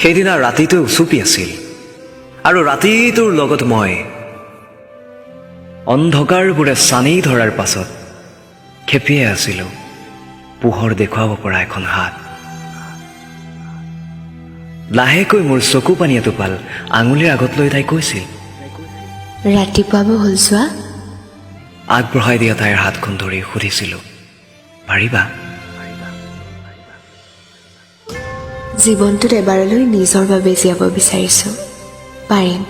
সেইদিনা ৰাতিটো উচুপি আছিল আৰু ৰাতিটোৰ লগত মই অন্ধকাৰবোৰে চানি ধৰাৰ পাছত খেপিয়ে আছিলোঁ পোহৰ দেখুৱাব পৰা এখন হাত। লাহেকৈ মোৰ চকু পানী এটোপাল আঙুলিৰ আগত লৈ তাই কৈছিল, ৰাতিপুৱাব হ'ল যোৱা। আগবঢ়াই দিয়া তাইৰ হাতখন ধৰি সুধিছিলোঁ, পাৰিবা? জীৱনটোত এবাৰলৈ নিজৰ বাবে জীয়াব বিচাৰিছোঁ, পাৰিম।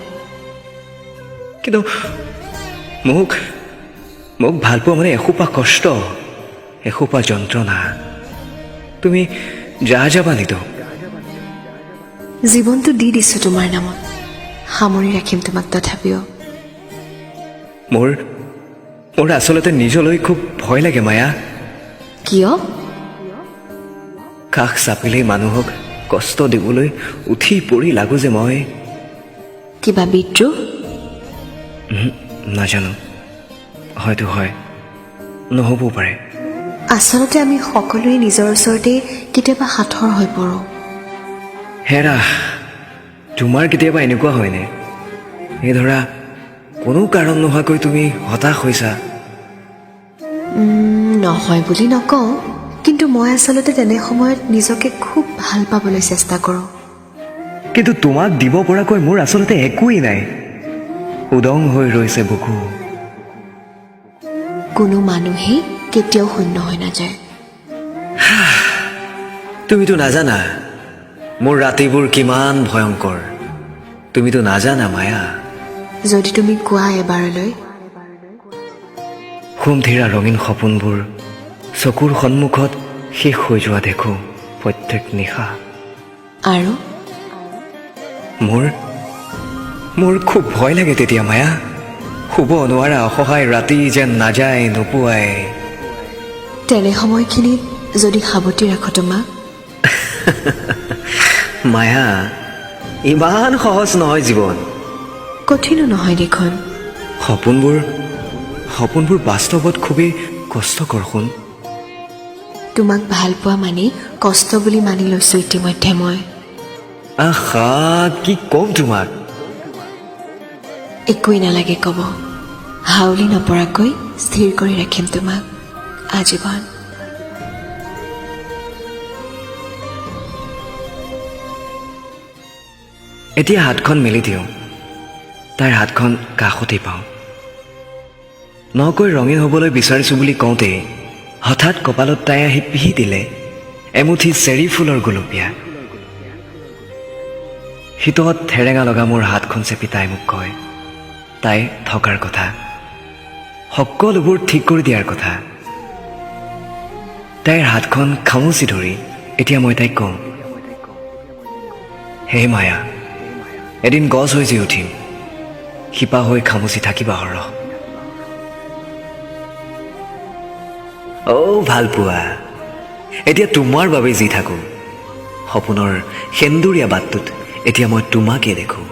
কিন্তু মোক মোক ভাল পোৱা মানে এসোপা কষ্ট, এসোপা যন্ত্ৰণা। তুমি যাবা নিতো? জীৱনটো দি দিছোঁ তোমাৰ নামত, সামৰি ৰাখিম তোমাক তথাপিও। মোৰ আচলতে নিজলৈ খুব ভয় লাগে মায়া। কিয়? কাষ চাপিলেই মানুহক কষ্ট দিবলৈ উঠি পৰি লাগো যে মই। কিবা বিদ্ৰোহ? নাজানো, হয়তো হয়, নহ'বও পাৰে। আচলতে আমি সকলোৱে নিজৰ ওচৰতে কেতিয়াবা সাঁথৰ হৈ পৰোঁ। হেৰা, তোমাৰ কেতিয়াবা এনেকুৱা হয়নে? এই ধৰা কোনো কাৰণ নোহোৱাকৈ তুমি হতাশ হৈছা? নহয় বুলি নকওঁ, কিন্তু মই আচলতে তেনে সময়ত নিজকে খুব ভাল পাবলৈ চেষ্টা কৰোঁ। কিন্তু তোমাক দিব পৰাকৈ মোৰ আচলতে একোৱেই নাই, উদং হৈ ৰৈছে বুকু। কোনো মানুহেই কেতিয়াও শূন্য হৈ নাযায়। তুমিতো নাজানা মোৰ ৰাতিবোৰ কিমান ভয়ংকৰ, তুমিতো নাজানা মায়া। যদি তুমি কোৱা এবাৰলৈ। সুমথিৰা ৰঙীন সপোনবোৰ চকুৰ সন্মুখত শেষ হৈ যোৱা দেখোঁ প্ৰত্যেক নিশা। আৰু মোৰ খুব ভয় লাগে তেতিয়া মায়া। শুব নোৱাৰা অসহায় ৰাতি যেন নাযায় নোপোৱাই। তেনে সময়খিনিত যদি সাৱটি ৰাখো তোমাক। মায়া, ইমান সহজ নহয় জীৱন। কঠিনো নহয় দেখোন। সপোনবোৰ বাস্তৱত খুবেই কষ্টকৰ শুন। তোমাক ভাল পোৱা মানি কষ্ট বুলি মানি লৈছোঁ ইতিমধ্যে মই। আহা, কি ক'ম তোমাক। একোৱেই নালাগে ক'ব, হাউলি নপৰাকৈ স্থিৰ কৰি ৰাখিম তোমাক আজীৱন। এতিয়া হাতখন মেলি দিওঁ, তাইৰ হাতখন কাষতেই পাওঁ। নকৈ ৰঙীন হ'বলৈ বিচাৰিছোঁ বুলি কওঁতেই হঠাৎ কপালত তাই আহি পিহি দিলে এমুঠি চেৰি ফুলৰ গুলপীয়া। শীতত ঠেৰেঙা লগা মোৰ হাতখন চেপি তাই মোক কয় তাই থকাৰ কথা, সকলোবোৰ ঠিক কৰি দিয়াৰ কথা। তাইৰ হাতখন খামুচি ধৰি এতিয়া মই তাইক কওঁ, হে মায়া, এদিন গছ হৈ যি উঠিম, শিপা হৈ খামুচি থাকিবা সৰহ। অ' ভাল পোৱা, এতিয়া তোমাৰ বাবে যি থাকোঁ, সপোনৰ সেন্দুৰীয়া বাটটোত এতিয়া মই তোমাকে দেখোঁ।